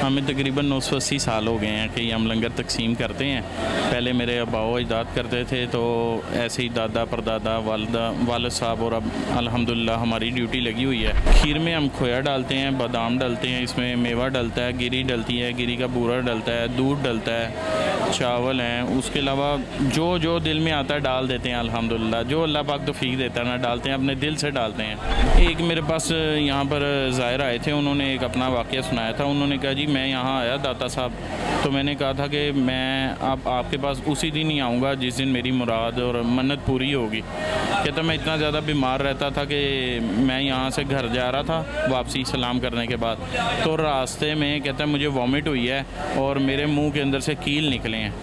हमें तकरीबन 980 साल हो गए हैं कि हम लंगर तकसीम करते हैं। पहले मेरे अबाओ अजदाद करते थे, तो ऐसे ही दादा परदादा वालिद साहब, और अब अल्हम्दुलिल्लाह हमारी ड्यूटी लगी हुई है। खीर में हम खोया डालते हैं, बादाम डालते हैं, इसमें मेवा डलता है, गिरी डलती है, गिरी का बूरा डलता है, दूध डलता है, चावल हैं। उसके अलावा जो दिल में आता है डाल देते हैं। अल्हम्दुलिल्लाह जो अल्लाह पाक तौफीक देता है ना, डालते हैं, अपने दिल से डालते हैं। एक मेरे पास यहाँ पर ज़ाहिर आए थे, उन्होंने एक अपना वाक़या सुनाया था। उन्होंने कहा जी मैं यहाँ आया दाता साहब, तो मैंने कहा था कि मैं अब आपके पास उसी दिन ही आऊँगा जिस दिन मेरी मुराद और मन्नत पूरी होगी। कहता मैं इतना ज़्यादा बीमार रहता था कि मैं यहाँ से घर जा रहा था वापसी सलाम करने के बाद, तो रास्ते में कहता मुझे वॉमिट हुई है और मेरे मुंह के अंदर से कील निकले हैं।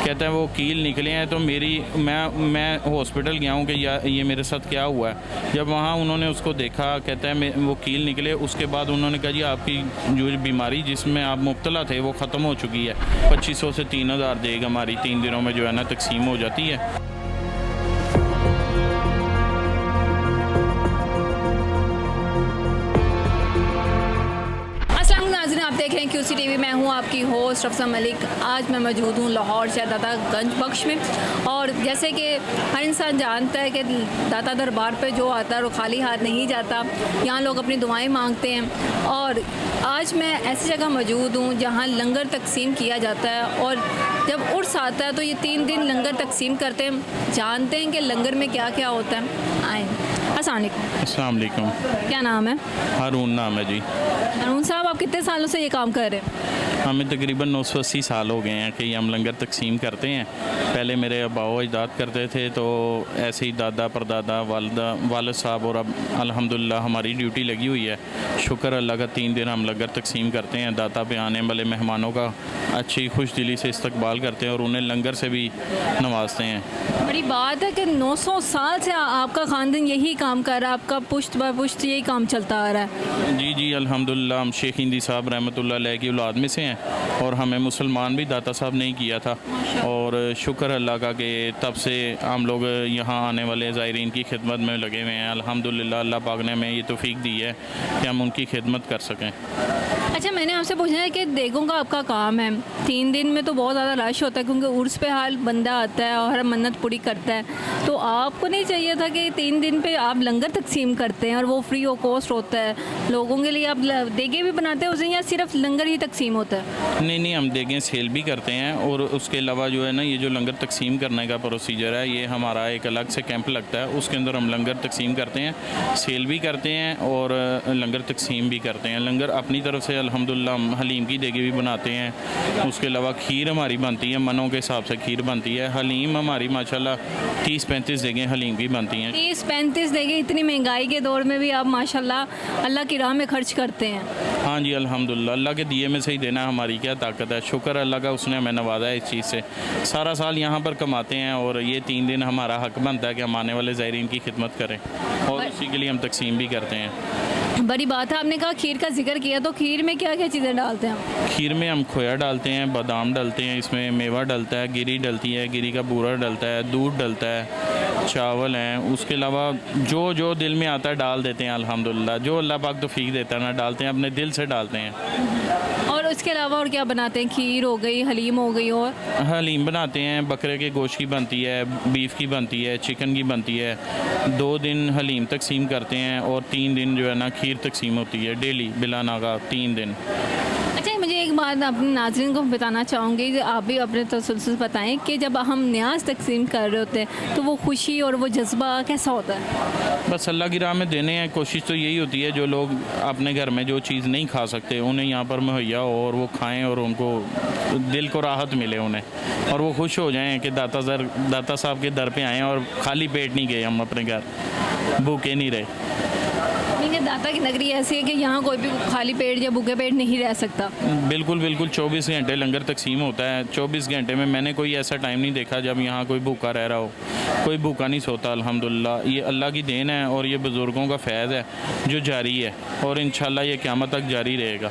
कहता है वो कील निकले हैं तो मैं हॉस्पिटल गया हूँ कि ये मेरे साथ क्या हुआ है। जब वहाँ उन्होंने उसको देखा, कहता है वो कील निकले, उसके बाद उन्होंने कहा जी आपकी जो बीमारी जिसमें आप मुब्तला थे वो ख़त्म हो चुकी है। 2500 से 3000 देग हमारी 3 दिनों में जो है ना तकसीम हो जाती है। आप देख रहे हैं QC TV, मैं हूं आपकी होस्ट अफसा मलिक। आज मैं मौजूद हूं लाहौर शहजादा बख्श में, और जैसे कि हर इंसान जानता है कि दाता दरबार पे जो आता है वो खाली हाथ नहीं जाता। यहाँ लोग अपनी दुआएं मांगते हैं, और आज मैं ऐसी जगह मौजूद हूँ जहाँ लंगर तकसीम किया जाता है। और जब उर्स आता है तो ये 3 दिन लंगर तकसीम करते हैं। जानते हैं कि लंगर में क्या क्या होता है। आए, अस्सलाम वालेकुम। क्या नाम है? हारून नाम है जी। हारून साहब, आप कितने सालों से ये काम कर रहे हैं? हमें तकरीबन 980 साल हो गए हैं कि हम लंगर तकसीम करते हैं। पहले मेरे अबाओ अजदाद करते थे, तो ऐसे ही दादा परदादा वालिद साहब, और अब अल्हम्दुलिल्लाह हमारी ड्यूटी लगी हुई है। शुक्र अल्लाह का 3 दिन हम लंगर तकसीम करते हैं। दाता पे आने वाले मेहमानों का अच्छी खुश दिली से इस्तकबाल करते हैं और उन्हें लंगर से भी नवाजते हैं। बड़ी बात है कि 900 साल से आपका ख़ानदान यही काम कर रहा है, आपका पुश्त ब पुश्त यही काम चलता आ रहा है। जी अल्हम्दुलिल्लाह हम शेख हिंदी साहब रहमतुल्लाह अलैह की औलाद में से हैं, और हमें मुसलमान भी दाता साहब ने ही किया था। और शुक्र अल्लाह का कि तब से हम लोग यहाँ आने वाले ज़ायरीन की खिदमत में लगे हुए हैं। अल्हम्दुलिल्लाह अल्लाह पाक ने हमें ये तौफीक दी है कि हम उनकी खिदमत कर सकें। अच्छा, मैंने आपसे पूछा है कि देगों का आपका काम है, 3 दिन में तो बहुत ज़्यादा रश होता है क्योंकि उर्स पे हाल बंदा आता है और हर मन्नत पूरी करता है। तो आपको नहीं चाहिए था कि 3 दिन पे आप लंगर तकसीम करते हैं और वो फ्री ऑफ कॉस्ट होता है लोगों के लिए? आप देगे भी बनाते हैं उसे, या सिर्फ लंगर ही तकसीम होता है? नहीं हम देगें सेल भी करते हैं, और उसके अलावा जो है ना ये जो लंगर तकसीम करने का प्रोसीजर है, ये हमारा एक अलग से कैंप लगता है, उसके अंदर हम लंगर तकसीम करते हैं, सेल भी करते हैं और लंगर तकसीम भी करते हैं। लंगर अपनी तरफ से अल्हम्दुलिल्लाह हम हलीम की देगे भी बनाते हैं। उसके अलावा खीर हमारी बनती है, मनों के हिसाब से खीर बनती है। हलीम हमारी माशाल्लाह 30-35 देगें हलीम की बनती हैं। 30-35 देगे, इतनी महंगाई के दौर में भी आप माशाल्लाह अल्लाह की राह में खर्च करते हैं। हाँ जी अल्हम्दुलिल्लाह, अल्लाह के दिए में से ही देना हमारी क्या ताकत है। शुक्र अल्लाह का, उसने हमें नवाजा है इस चीज़ से। सारा साल यहाँ पर कमाते हैं और ये 3 दिन हमारा हक बनता है कि हम आने वाले ज़ायरीन की खिदमत करें, और उसी के लिए हम तकसीम भी करते हैं। बड़ी बात है। आपने कहा खीर का जिक्र किया, तो खीर में क्या क्या चीज़ें डालते हैं? खीर में हम खोया डालते हैं, बादाम डालते हैं, इसमें मेवा डलता है, गिरी डलती है, गिरी का बूरा डलता है, दूध डलता है, चावल हैं। उसके अलावा जो दिल में आता है डाल देते हैं। अल्हम्दुलिल्लाह जो अल्लाह पाक तौफीक देता है ना, डालते हैं, अपने दिल से डालते हैं। और उसके अलावा और क्या बनाते हैं? खीर हो गई, हलीम हो गई, और हलीम बनाते हैं, बकरे के गोश्त की बनती है, बीफ की बनती है, चिकन की बनती है। 2 दिन हलीम तकसीम करते हैं और 3 दिन जो है ना खीर तकसीम होती है, डेली बिला नागा 3 दिन। अच्छा, मुझे एक बात अपने नाज़रीन को बताना चाहूँगी, आप भी अपने तसल्सल बताएं कि जब हम न्याज तकसीम कर रहे होते हैं तो वो खुशी और वो जज्बा कैसा होता है? बस अल्लाह की राह में देने हैं। कोशिश तो यही होती है जो लोग अपने घर में जो चीज़ नहीं खा सकते उन्हें यहाँ पर मुहैया हो और वो खाएं और उनको दिल को राहत मिले उन्हें, और वो खुश हो जाएं कि दाता साहब के दर पे आएँ और खाली पेट नहीं गए, हम अपने घर भूखे नहीं रहे। दाता की नगरी ऐसी है कि यहाँ कोई भी खाली पेट या भूखे पेट नहीं रह सकता। बिल्कुल 24 घंटे लंगर तकसीम होता है। 24 घंटे में मैंने कोई ऐसा टाइम नहीं देखा जब यहाँ कोई भूखा रह रहा हो। कोई भूखा नहीं सोता। अल्हम्दुलिल्लाह ये अल्लाह की देन है और ये बुज़ुर्गों का फैज़ है जो जारी है, और इंशाल्लाह ये क़यामत तक जारी रहेगा।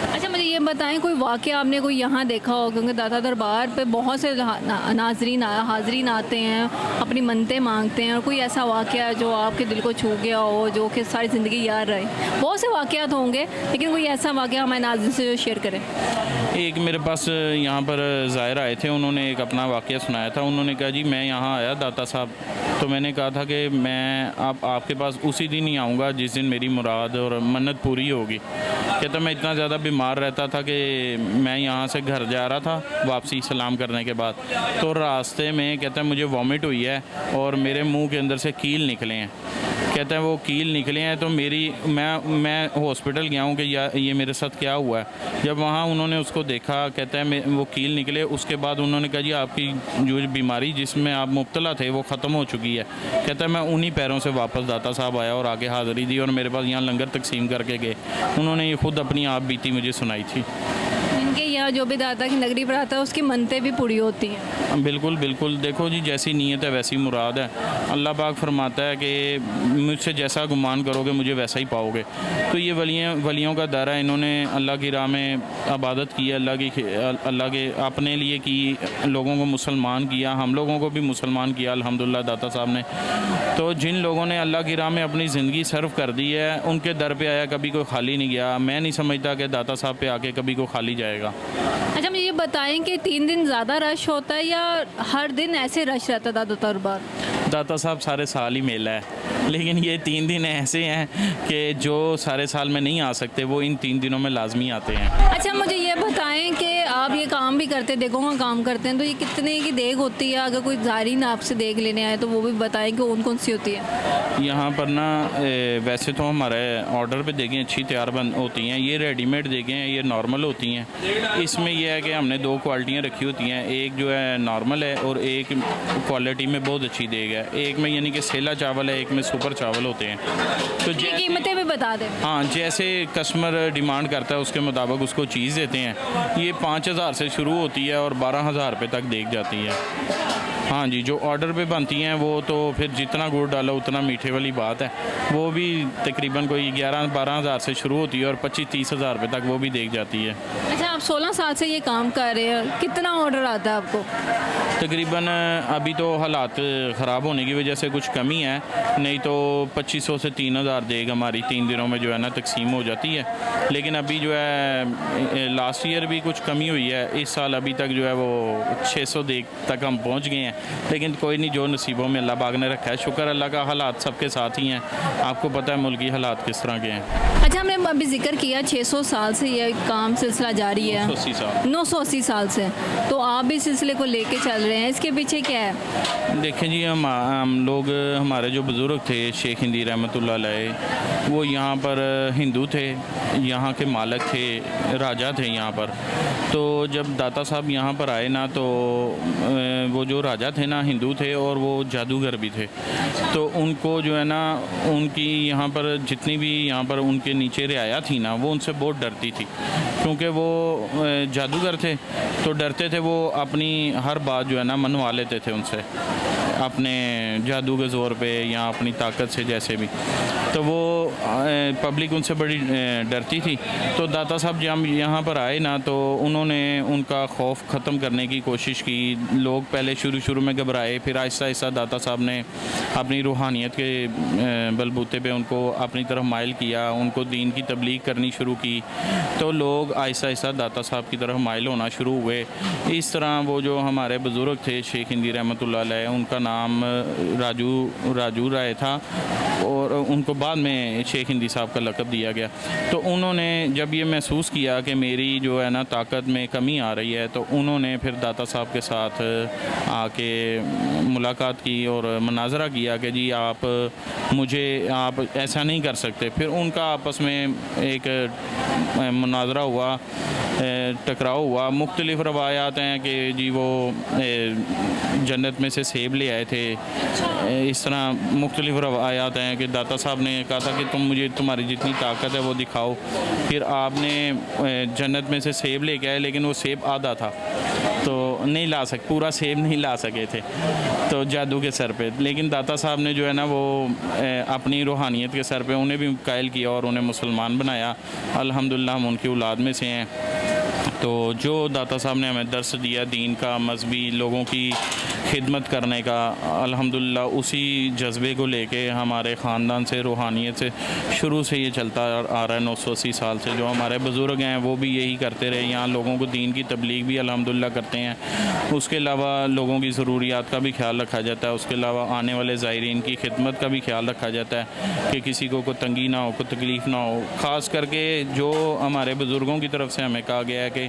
अच्छा, मुझे ये ये बताएं कोई वाक़या आपने कोई यहाँ देखा हो, क्योंकि दाता दरबार पे बहुत से हाज़रीन आते हैं, अपनी मन्नतें मांगते हैं, और कोई ऐसा वाक़या जो आपके दिल को छू गया हो, जो कि सारी ज़िंदगी याद रहे? बहुत से वाक़यात होंगे, लेकिन कोई ऐसा वाक़या हमारे नाज़रीन से जो शेयर करें। एक मेरे पास यहाँ पर ज़ाहिर आए थे, उन्होंने एक अपना वाक़या सुनाया था। उन्होंने कहा जी मैं यहाँ आया दाता साहब, तो मैंने कहा था कि मैं अब आपके पास उसी दिन ही आऊँगा जिस दिन मेरी मुराद और मन्नत पूरी होगी। कहता मैं इतना ज़्यादा बीमार रहता था कि मैं यहाँ से घर जा रहा था वापसी सलाम करने के बाद, तो रास्ते में कहता है मुझे वॉमिट हुई है और मेरे मुंह के अंदर से कील निकले हैं। कहता है वो कील निकले हैं तो मैं हॉस्पिटल गया हूँ कि ये मेरे साथ क्या हुआ है। जब वहाँ उन्होंने उसको देखा, कहता है वो कील निकले, उसके बाद उन्होंने कहा जी आपकी जो बीमारी जिसमें आप मुब्तला थे वो ख़त्म हो चुकी है। कहता है मैं उन्हीं पैरों से वापस दाता साहब आया और आगे हाज़िरी दी और मेरे पास यहाँ लंगर तकसीम करके गए। उन्होंने ये खुद अपनी आप बीती मुझे सुनाई थी। इनके यहाँ जो भी दाता की नगरी पर आता है उसकी मन्नतें भी पूरी होती हैं। बिल्कुल बिल्कुल, देखो जी जैसी नीयत है वैसी मुराद है। अल्लाह पाक फरमाता है कि मुझसे जैसा गुमान करोगे मुझे वैसा ही पाओगे। तो ये वलियों का दर है, इन्होंने अल्लाह की राह में इबादत की, अल्लाह के अपने लिए की, लोगों को मुसलमान किया, हम लोगों को भी मुसलमान किया अल्हम्दुलिल्लाह दाता साहब ने। तो जिन लोगों ने अल्लाह की राह में अपनी ज़िंदगी सर्व कर दी है उनके दर पे आया कभी कोई खाली नहीं गया। मैं नहीं समझता कि दाता साहब पे आके कभी कोई खाली जाएगा। अच्छा, मुझे ये बताएं कि 3 दिन ज़्यादा रश होता है या हर दिन ऐसे रश रहता है दाता दरबार? दाता साहब सारे साल ही मेला है, लेकिन ये 3 दिन ऐसे हैं कि जो सारे साल में नहीं आ सकते वो इन 3 दिनों में लाजमी आते हैं। अच्छा, मुझे ये बताएं कि आप ये काम भी करते हैं, देगों का काम करते हैं, तो ये कितने की देग होती है? अगर कोई ज़ायरीन आपसे देग लेने आए तो वो भी बताएं कि कौन कौन सी होती है। यहाँ पर ना वैसे तो हमारे ऑर्डर पे देखें अच्छी तैयार बन होती हैं, ये रेडीमेड देखें, ये नॉर्मल होती हैं। इसमें यह है कि हमने 2 क्वालिटियाँ रखी होती हैं, एक जो है नॉर्मल है और एक क्वालिटी में बहुत अच्छी देग है। एक में यानी कि सेला चावल है, एक में सुपर चावल होते हैं। तो कीमतें भी बता दें। हाँ, जैसे कस्टमर डिमांड करता है उसके मुताबिक उसको चीज़ देते हैं। ये 5,000 से शुरू होती है और 12,000 रुपये तक देख जाती है। हाँ जी, जो ऑर्डर पे बनती हैं वो तो फिर जितना गुड़ डालो उतना मीठे वाली बात है, वो भी तकरीबन कोई 11-12 हज़ार से शुरू होती है और 25-30 हज़ार रुपये तक वो भी देख जाती है। अच्छा, आप 16 साल से ये काम कर रहे हैं, कितना ऑर्डर आता है आपको? तकरीबन अभी तो हालात ख़राब होने की वजह से कुछ कमी है, नहीं तो 2500 से 3000 देग हमारी 3 दिनों में जो है ना तकसीम हो जाती है। लेकिन अभी जो है लास्ट ईयर भी कुछ कमी हुई है, इस साल अभी तक जो है वो 600 देग तक हम पहुंच गए हैं। लेकिन कोई नहीं, जो नसीबों में अल्लाह पाक ने रखा है, शुक्र अल्लाह का। हालात सबके साथ ही हैं, आपको पता है मुल्की हालात किस तरह के हैं। अच्छा, हमने अभी जिक्र किया 600 साल से ये काम सिलसिला जारी है, 980 साल से, तो आप भी सिलसिले को लेके चल रहे हैं, इसके पीछे क्या है? देखें जी, हम लोग, हमारे जो बुज़ुर्ग थे शेख हिंदी रहमतुल्लाह अलैह, वो यहाँ पर हिंदू थे, यहाँ के मालिक थे, राजा थे यहाँ पर। तो जब दाता साहब यहाँ पर आए ना, तो वो जो राजा थे ना हिंदू थे और वो जादूगर भी थे। तो उनको जो है ना, उनकी यहाँ पर जितनी भी यहाँ पर उनके नीचे रियाया थी ना, वो उनसे बहुत डरती थी, क्योंकि वो जादूगर थे। तो डरते थे, वो अपनी हर बात जो है ना मनवा लेते थे उनसे, अपने जादू के ज़ोर पे या अपनी ताकत से जैसे भी। तो वो पब्लिक उनसे बड़ी डरती थी। तो दाता साहब जब यहाँ पर आए ना, तो उन्होंने उनका खौफ ख़त्म करने की कोशिश की। लोग पहले शुरू में घबराए, फिर आहिस्ता आहिस्ता दाता साहब ने अपनी रूहानियत के बलबूते पे उनको अपनी तरफ माइल किया, उनको दीन की तबलीग करनी शुरू की। तो लोग आहिस्ता आहिस्ता दाता साहब की तरफ माइल होना शुरू हुए। इस तरह वो जो हमारे बुज़ुर्ग थे शेख हिंदी रहमतुल्लाह अलैह, उनका नाम राजू राय था और उनको बाद में शेख हिंदी साहब का लक़ब दिया गया। तो उन्होंने जब ये महसूस किया कि मेरी जो है ना ताकत में कमी आ रही है, तो उन्होंने फिर दाता साहब के साथ आके मुलाकात की और मनाजरा किया कि जी आप ऐसा नहीं कर सकते। फिर उनका आपस में एक मुनाजरा हुआ, टकराव हुआ। मुख्तलिफ़ रवायात हैं कि जी वो जन्नत में से सेब ले आए थे। इस तरह मुख्तलिफ़ रवायात हैं कि दाता साहब ने कहा था कि तुम मुझे तुम्हारी जितनी ताकत है वो दिखाओ। फिर आपने जन्नत में से सेब लेके आए, लेकिन वो सेब आधा था, तो नहीं ला सके, पूरा सेब नहीं ला सके थे, तो जादू के सर पे। लेकिन दाता साहब ने जो है ना वो अपनी रूहानियत के सर पे उन्हें भी कायल किया और उन्हें मुसलमान बनाया। अल्हम्दुलिल्लाह हम उनकी औलाद में से हैं। तो जो दाता साहब ने हमें दर्स दिया दीन का, मजहबी लोगों की खिदमत करने का, अल्हम्दुलिल्लाह उसी जज्बे को लेके हमारे ख़ानदान से, रूहानियत से शुरू से ये चलता आ रहा है 980 साल से। जो हमारे बुज़ुर्ग हैं वो भी यही करते रहे। यहाँ लोगों को दीन की तबलीग भी अल्हम्दुलिल्लाह करते हैं। उसके अलावा लोगों की ज़रूरियात का भी ख्याल रखा जाता है। उसके अलावा आने वाले ज़ायरीन की खिदमत का भी ख्याल रखा जाता है कि किसी को कोई तंगी ना हो, कोई तकलीफ़ ना हो। ख़ास करके जो हमारे बुज़ुर्गों की तरफ से हमें कहा गया है कि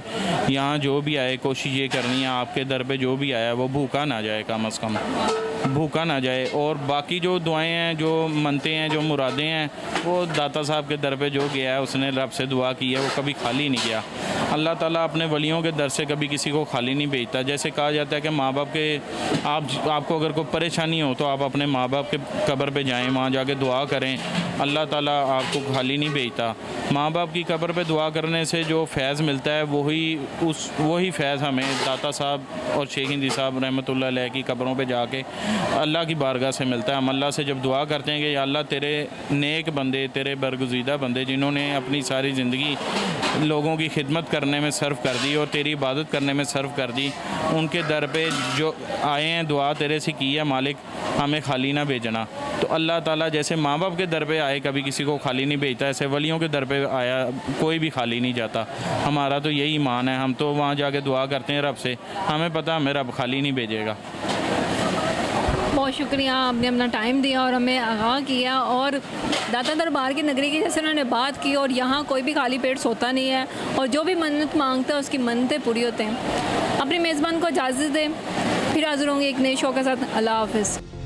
यहाँ जो भी आए कोशिश ये करनी है आपके दर पे जो भी आया वो भूखा ना जाए, कम अज़ कम भूखा ना जाए। और बाकी जो दुआएं हैं, जो मनते हैं, जो मुरादें हैं, वो दाता साहब के दर पे जो गया है उसने रब से दुआ की है, वो कभी खाली नहीं गया। अल्लाह ताला अपने वलियों के दर से कभी किसी को खाली नहीं भेजता। जैसे कहा जाता है कि माँ बाप के आपको अगर कोई परेशानी हो तो आप अपने माँ बाप के कब्र पे जाएं, वहाँ जाके दुआ करें, अल्लाह ताला आपको खाली नहीं भेजता। माँ बाप की कब्र पे दुआ करने से जो फैज़ मिलता है वही फैज़ हमें दाता साहब और शेख हिंदी साहब रहमतुल्लाह अलैह की कब्रों पे जाके अल्लाह की बारगाह से मिलता है। हम अल्लाह से जब दुआ करते हैं कि या अल्लाह तेरे नेक बंदे, तेरे बरगुज़ीदा बंदे जिन्होंने अपनी सारी ज़िंदगी लोगों की खिदमत करने में सर्व कर दी और तेरी इबादत करने में सर्व कर दी, उनके दर पे जो आए हैं दुआ तेरे से की है मालिक, हमें खाली ना भेजना। तो अल्लाह ताला जैसे माँ बाप के दर पे आए कभी किसी को खाली नहीं भेजता, ऐसे वलियों के दर पे आया कोई भी खाली नहीं जाता। हमारा तो यही ईमान है। हम तो वहाँ जाके दुआ करते हैं रब से, हमें पता हमें रब खाली नहीं भेजेगा। बहुत शुक्रिया, आपने अपना टाइम दिया और हमें आगाह किया। और दाता दरबार की नगरी की जैसे उन्होंने बात की, और यहाँ कोई भी खाली पेट सोता नहीं है और जो भी मन्नत मांगता है उसकी मन्नतें पूरी होते हैं। अपने मेज़बान को इजाज़त दें, फिर हाज़िर होंगे एक नए शो के साथ। अल्लाह हाफ़िज़।